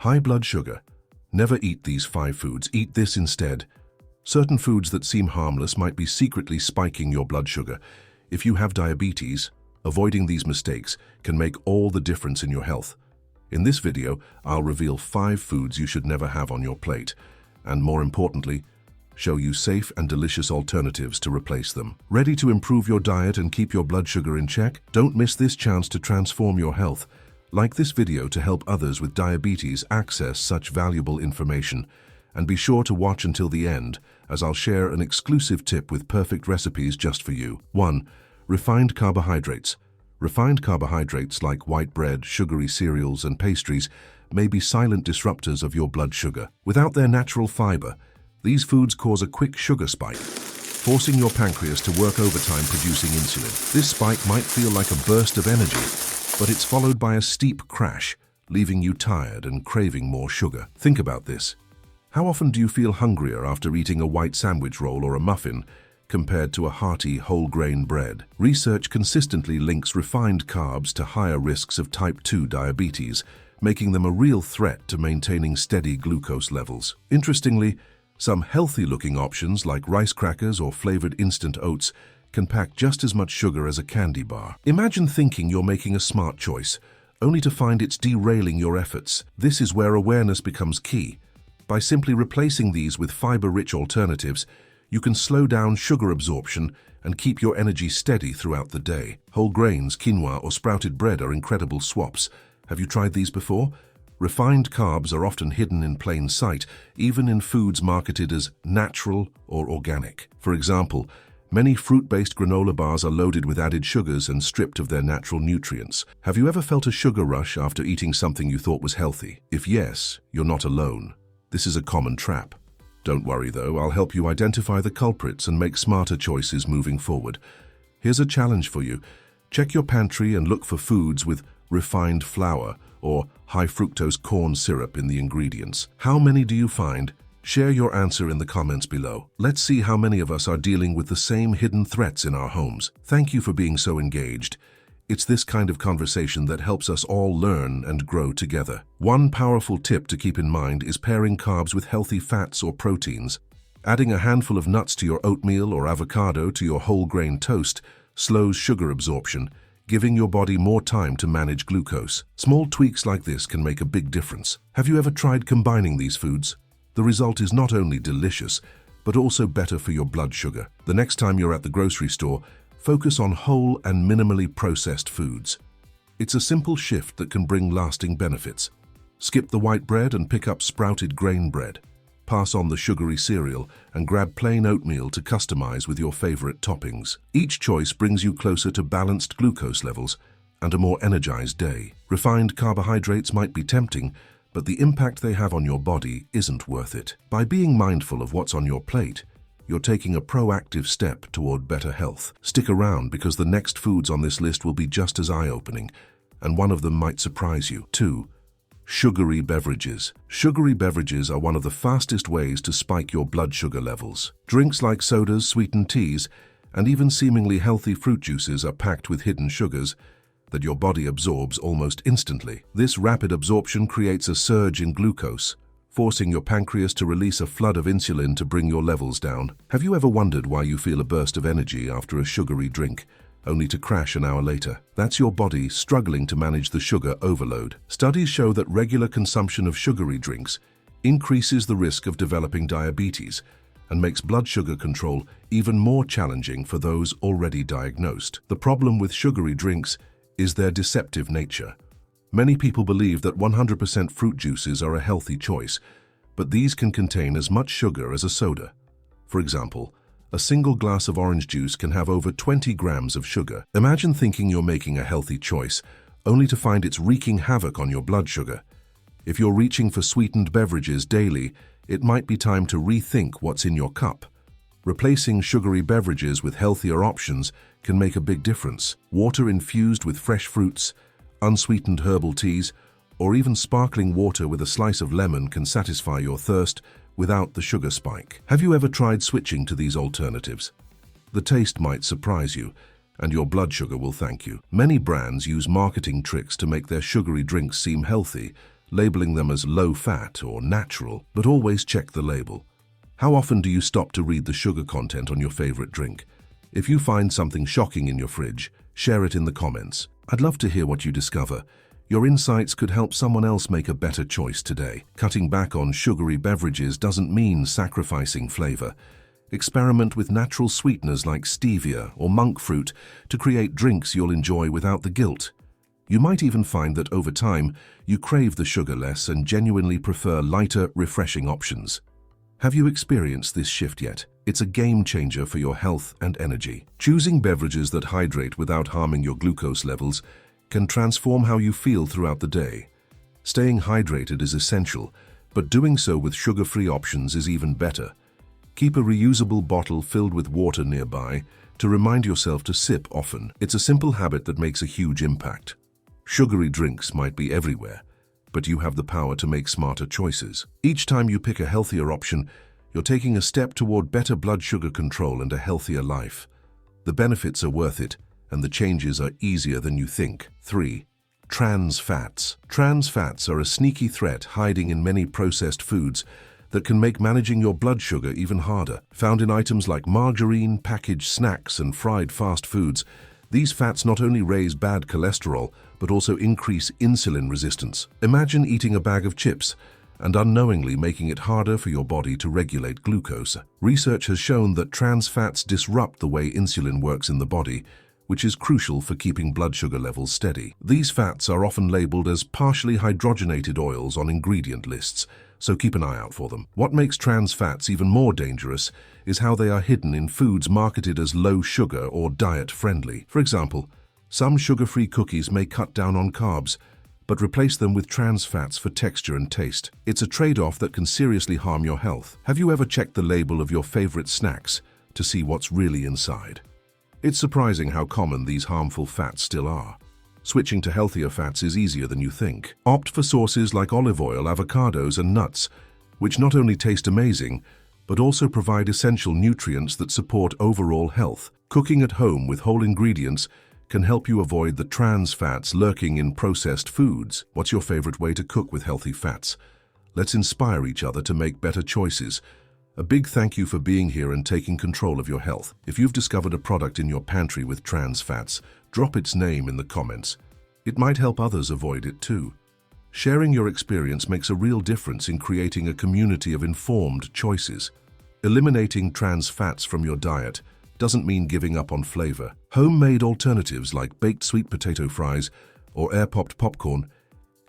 High blood sugar. Never eat these 5 foods. Eat this instead. Certain foods that seem harmless might be secretly spiking your blood sugar. If you have diabetes, avoiding these mistakes can make all the difference in your health. In this video, I'll reveal 5 foods you should never have on your plate, and more importantly, show you safe and delicious alternatives to replace them. Ready to improve your diet and keep your blood sugar in check? Don't miss this chance to transform your health. Like this video to help others with diabetes access such valuable information. And be sure to watch until the end, as I'll share an exclusive tip with perfect recipes just for you. 1. Refined carbohydrates. Refined carbohydrates like white bread, sugary cereals, and pastries may be silent disruptors of your blood sugar. Without their natural fiber, these foods cause a quick sugar spike, forcing your pancreas to work overtime producing insulin. This spike might feel like a burst of energy, but it's followed by a steep crash, leaving you tired and craving more sugar. Think about this. How often do you feel hungrier after eating a white sandwich roll or a muffin compared to a hearty whole-grain bread? Research consistently links refined carbs to higher risks of type 2 diabetes, making them a real threat to maintaining steady glucose levels. Interestingly, some healthy-looking options like rice crackers or flavored instant oats can pack just as much sugar as a candy bar. Imagine thinking you're making a smart choice, only to find it's derailing your efforts. This is where awareness becomes key. By simply replacing these with fiber-rich alternatives, you can slow down sugar absorption and keep your energy steady throughout the day. Whole grains, quinoa, or sprouted bread are incredible swaps. Have you tried these before? Refined carbs are often hidden in plain sight, even in foods marketed as natural or organic. For example, many fruit-based granola bars are loaded with added sugars and stripped of their natural nutrients. Have you ever felt a sugar rush after eating something you thought was healthy? If yes, you're not alone. This is a common trap. Don't worry though, I'll help you identify the culprits and make smarter choices moving forward. Here's a challenge for you. Check your pantry and look for foods with refined flour or high fructose corn syrup in the ingredients. How many do you find? Share your answer in the comments below. Let's see how many of us are dealing with the same hidden threats in our homes. Thank you for being so engaged. It's this kind of conversation that helps us all learn and grow together. One powerful tip to keep in mind is pairing carbs with healthy fats or proteins. Adding a handful of nuts to your oatmeal or avocado to your whole grain toast slows sugar absorption, giving your body more time to manage glucose. Small tweaks like this can make a big difference. Have you ever tried combining these foods? The result is not only delicious, but also better for your blood sugar. The next time you're at the grocery store, focus on whole and minimally processed foods. It's a simple shift that can bring lasting benefits. Skip the white bread and pick up sprouted grain bread. Pass on the sugary cereal and grab plain oatmeal to customize with your favorite toppings. Each choice brings you closer to balanced glucose levels and a more energized day. Refined carbohydrates might be tempting, but the impact they have on your body isn't worth it. By being mindful of what's on your plate, you're taking a proactive step toward better health. Stick around because the next foods on this list will be just as eye-opening, and one of them might surprise you. 2. Sugary beverages. Sugary beverages are one of the fastest ways to spike your blood sugar levels. Drinks like sodas, sweetened teas, and even seemingly healthy fruit juices are packed with hidden sugars that your body absorbs almost instantly. This rapid absorption creates a surge in glucose, forcing your pancreas to release a flood of insulin to bring your levels down. Have you ever wondered why you feel a burst of energy after a sugary drink, only to crash an hour later? That's your body struggling to manage the sugar overload. Studies show that regular consumption of sugary drinks increases the risk of developing diabetes and makes blood sugar control even more challenging for those already diagnosed. The problem with sugary drinks is their deceptive nature. Many people believe that 100% fruit juices are a healthy choice, but these can contain as much sugar as a soda. For example, a single glass of orange juice can have over 20 grams of sugar. Imagine thinking you're making a healthy choice, only to find it's wreaking havoc on your blood sugar. If you're reaching for sweetened beverages daily, it might be time to rethink what's in your cup. Replacing sugary beverages with healthier options can make a big difference. Water infused with fresh fruits, unsweetened herbal teas, or even sparkling water with a slice of lemon can satisfy your thirst without the sugar spike. Have you ever tried switching to these alternatives? The taste might surprise you, and your blood sugar will thank you. Many brands use marketing tricks to make their sugary drinks seem healthy, labeling them as low-fat or natural, but always check the label. How often do you stop to read the sugar content on your favorite drink? If you find something shocking in your fridge, share it in the comments. I'd love to hear what you discover. Your insights could help someone else make a better choice today. Cutting back on sugary beverages doesn't mean sacrificing flavor. Experiment with natural sweeteners like stevia or monk fruit to create drinks you'll enjoy without the guilt. You might even find that over time, you crave the sugar less and genuinely prefer lighter, refreshing options. Have you experienced this shift yet? It's a game changer for your health and energy. Choosing beverages that hydrate without harming your glucose levels can transform how you feel throughout the day. Staying hydrated is essential, but doing so with sugar-free options is even better. Keep a reusable bottle filled with water nearby to remind yourself to sip often. It's a simple habit that makes a huge impact. Sugary drinks might be everywhere, but you have the power to make smarter choices. Each time you pick a healthier option, you're taking a step toward better blood sugar control and a healthier life. The benefits are worth it, and the changes are easier than you think. 3. Trans fats. Trans fats are a sneaky threat hiding in many processed foods that can make managing your blood sugar even harder. Found in items like margarine, packaged snacks, and fried fast foods, these fats not only raise bad cholesterol, but also increase insulin resistance. Imagine eating a bag of chips and unknowingly making it harder for your body to regulate glucose. Research has shown that trans fats disrupt the way insulin works in the body, which is crucial for keeping blood sugar levels steady. These fats are often labeled as partially hydrogenated oils on ingredient lists, so keep an eye out for them. What makes trans fats even more dangerous is how they are hidden in foods marketed as low sugar or diet-friendly. For example, some sugar-free cookies may cut down on carbs, but replace them with trans fats for texture and taste. It's a trade-off that can seriously harm your health. Have you ever checked the label of your favorite snacks to see what's really inside? It's surprising how common these harmful fats still are. Switching to healthier fats is easier than you think. Opt for sources like olive oil, avocados, and nuts, which not only taste amazing, but also provide essential nutrients that support overall health. Cooking at home with whole ingredients can help you avoid the trans fats lurking in processed foods. What's your favorite way to cook with healthy fats? Let's inspire each other to make better choices. A big thank you for being here and taking control of your health. If you've discovered a product in your pantry with trans fats, drop its name in the comments. It might help others avoid it too. Sharing your experience makes a real difference in creating a community of informed choices. Eliminating trans fats from your diet doesn't mean giving up on flavor. Homemade alternatives like baked sweet potato fries or air-popped popcorn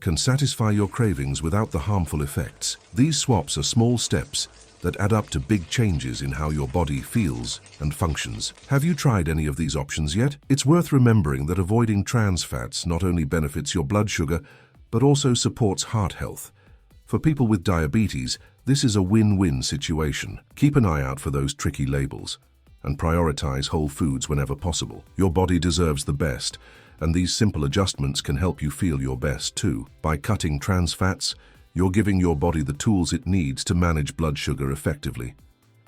can satisfy your cravings without the harmful effects. These swaps are small steps that add up to big changes in how your body feels and functions. Have you tried any of these options yet? It's worth remembering that avoiding trans fats not only benefits your blood sugar, but also supports heart health. For people with diabetes, this is a win-win situation. Keep an eye out for those tricky labels and prioritize whole foods whenever possible. Your body deserves the best, and these simple adjustments can help you feel your best too. By cutting trans fats, you're giving your body the tools it needs to manage blood sugar effectively.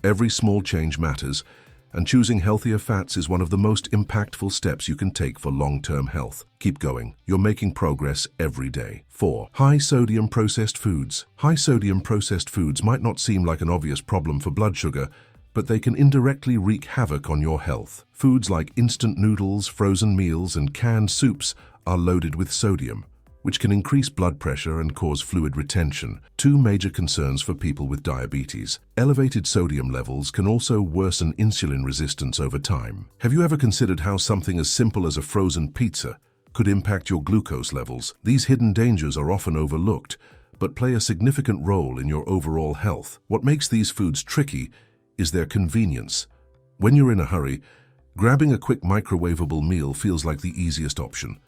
Every small change matters, and choosing healthier fats is one of the most impactful steps you can take for long-term health. Keep going. You're making progress every day. 4. High-sodium processed foods. High-sodium processed foods might not seem like an obvious problem for blood sugar, but they can indirectly wreak havoc on your health. Foods like instant noodles, frozen meals, and canned soups are loaded with sodium, which can increase blood pressure and cause fluid retention. Two major concerns for people with diabetes. Elevated sodium levels can also worsen insulin resistance over time. Have you ever considered how something as simple as a frozen pizza could impact your glucose levels? These hidden dangers are often overlooked, but play a significant role in your overall health. What makes these foods tricky is their convenience. When you're in a hurry, grabbing a quick microwavable meal feels like the easiest option.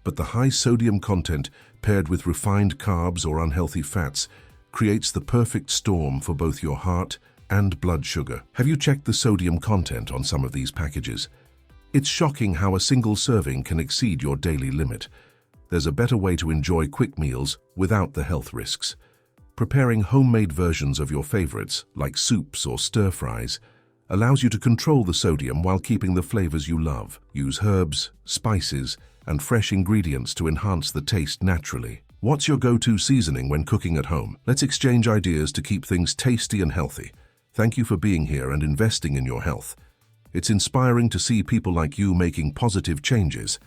But the high sodium content paired with refined carbs or unhealthy fats creates the perfect storm for both your heart and blood sugar. Have you checked the sodium content on some of these packages? It's shocking how a single serving can exceed your daily limit. There's a better way to enjoy quick meals without the health risks. Preparing homemade versions of your favorites, like soups or stir-fries, allows you to control the sodium while keeping the flavors you love. Use herbs, spices, and fresh ingredients to enhance the taste naturally. What's your go-to seasoning when cooking at home? Let's exchange ideas to keep things tasty and healthy. Thank you for being here and investing in your health. It's inspiring to see people like you making positive changes.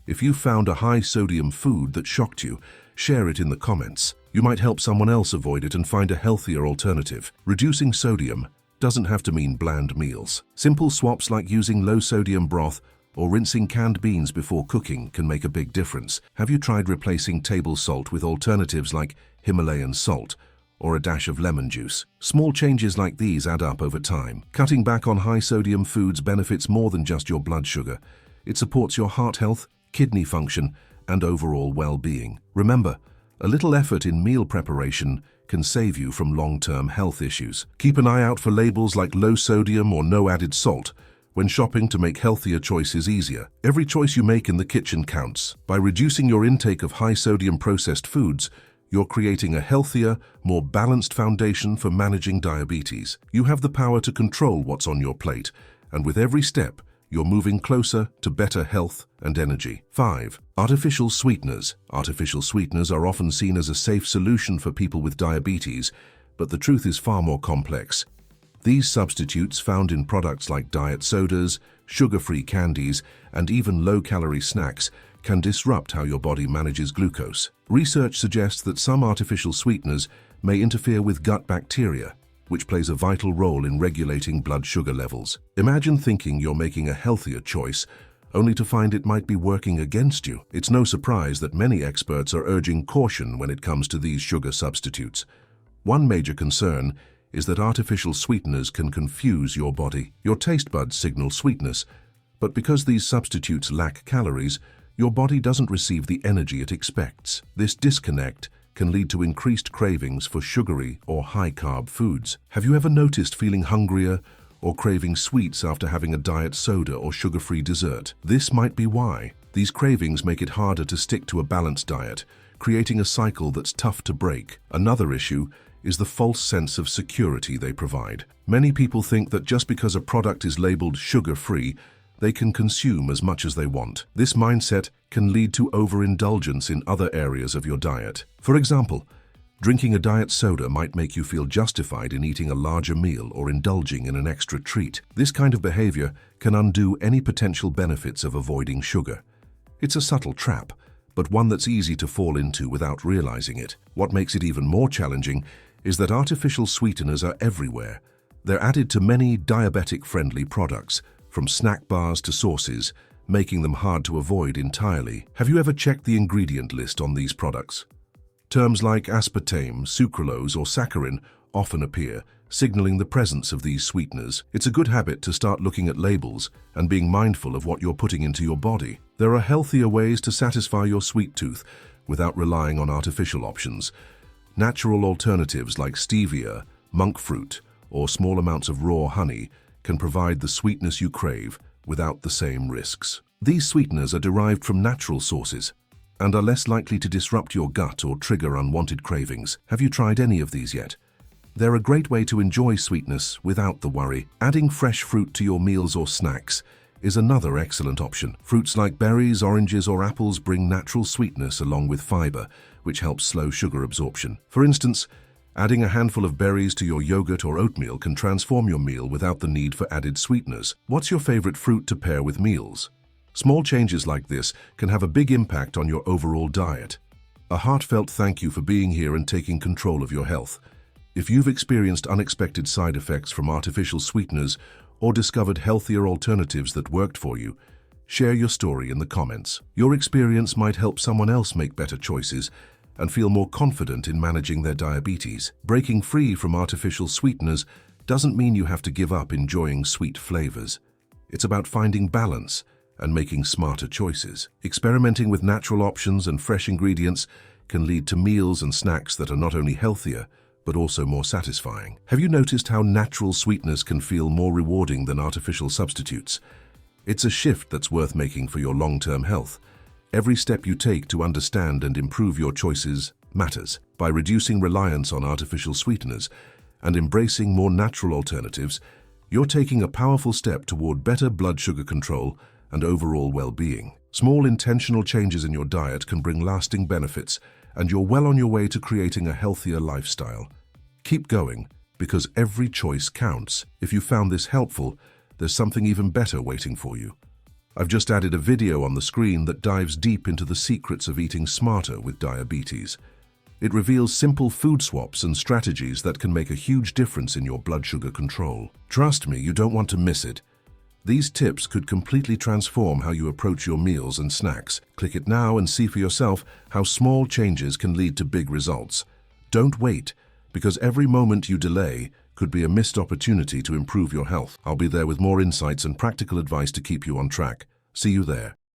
If you found a high-sodium food that shocked you, share it in the comments. You might help someone else avoid it and find a healthier alternative. Reducing sodium doesn't have to mean bland meals. Simple swaps like using low-sodium broth or rinsing canned beans before cooking can make a big difference. Have you tried replacing table salt with alternatives like Himalayan salt or a dash of lemon juice? Small changes like these add up over time. Cutting back on high-sodium foods benefits more than just your blood sugar. It supports your heart health, kidney function, and overall well-being. Remember, a little effort in meal preparation can save you from long-term health issues. Keep an eye out for labels like low sodium or no added salt when shopping to make healthier choices easier. Every choice you make in the kitchen counts. By reducing your intake of high-sodium processed foods, you're creating a healthier, more balanced foundation for managing diabetes. You have the power to control what's on your plate, and with every step, you're moving closer to better health and energy. 5. Artificial sweeteners. Artificial sweeteners are often seen as a safe solution for people with diabetes, but the truth is far more complex. These substitutes found in products like diet sodas, sugar-free candies, and even low-calorie snacks can disrupt how your body manages glucose. Research suggests that some artificial sweeteners may interfere with gut bacteria, which plays a vital role in regulating blood sugar levels. Imagine thinking you're making a healthier choice, only to find it might be working against you. It's no surprise that many experts are urging caution when it comes to these sugar substitutes. One major concern is that artificial sweeteners can confuse your body. Your taste buds signal sweetness, but because these substitutes lack calories, your body doesn't receive the energy it expects. This disconnect can lead to increased cravings for sugary or high-carb foods. Have you ever noticed feeling hungrier or craving sweets after having a diet soda or sugar-free dessert? This might be why. These cravings make it harder to stick to a balanced diet, creating a cycle that's tough to break. Another issue is the false sense of security they provide. Many people think that just because a product is labeled sugar-free, they can consume as much as they want. This mindset can lead to overindulgence in other areas of your diet. For example, drinking a diet soda might make you feel justified in eating a larger meal or indulging in an extra treat. This kind of behavior can undo any potential benefits of avoiding sugar. It's a subtle trap, but one that's easy to fall into without realizing it. What makes it even more challenging is that artificial sweeteners are everywhere. They're added to many diabetic-friendly products, from snack bars to sauces, making them hard to avoid entirely. Have you ever checked the ingredient list on these products? Terms like aspartame, sucralose, or saccharin often appear, signaling the presence of these sweeteners. It's a good habit to start looking at labels and being mindful of what you're putting into your body. There are healthier ways to satisfy your sweet tooth without relying on artificial options. Natural alternatives like stevia, monk fruit, or small amounts of raw honey can provide the sweetness you crave without the same risks. These sweeteners are derived from natural sources and are less likely to disrupt your gut or trigger unwanted cravings. Have you tried any of these yet? They're a great way to enjoy sweetness without the worry. Adding fresh fruit to your meals or snacks is another excellent option. Fruits like berries, oranges, or apples bring natural sweetness along with fiber, which helps slow sugar absorption. For instance, adding a handful of berries to your yogurt or oatmeal can transform your meal without the need for added sweeteners. What's your favorite fruit to pair with meals? Small changes like this can have a big impact on your overall diet. A heartfelt thank you for being here and taking control of your health. If you've experienced unexpected side effects from artificial sweeteners or discovered healthier alternatives that worked for you, share your story in the comments. Your experience might help someone else make better choices and feel more confident in managing their diabetes. Breaking free from artificial sweeteners doesn't mean you have to give up enjoying sweet flavors. It's about finding balance and making smarter choices. Experimenting with natural options and fresh ingredients can lead to meals and snacks that are not only healthier, but also more satisfying. Have you noticed how natural sweetness can feel more rewarding than artificial substitutes? It's a shift that's worth making for your long-term health. Every step you take to understand and improve your choices matters. By reducing reliance on artificial sweeteners and embracing more natural alternatives, you're taking a powerful step toward better blood sugar control and overall well-being. Small intentional changes in your diet can bring lasting benefits, and you're well on your way to creating a healthier lifestyle. Keep going, because every choice counts. If you found this helpful, there's something even better waiting for you. I've just added a video on the screen that dives deep into the secrets of eating smarter with diabetes. It reveals simple food swaps and strategies that can make a huge difference in your blood sugar control. Trust me, you don't want to miss it. These tips could completely transform how you approach your meals and snacks. Click it now and see for yourself how small changes can lead to big results. Don't wait, because every moment you delay could be a missed opportunity to improve your health. I'll be there with more insights and practical advice to keep you on track. See you there.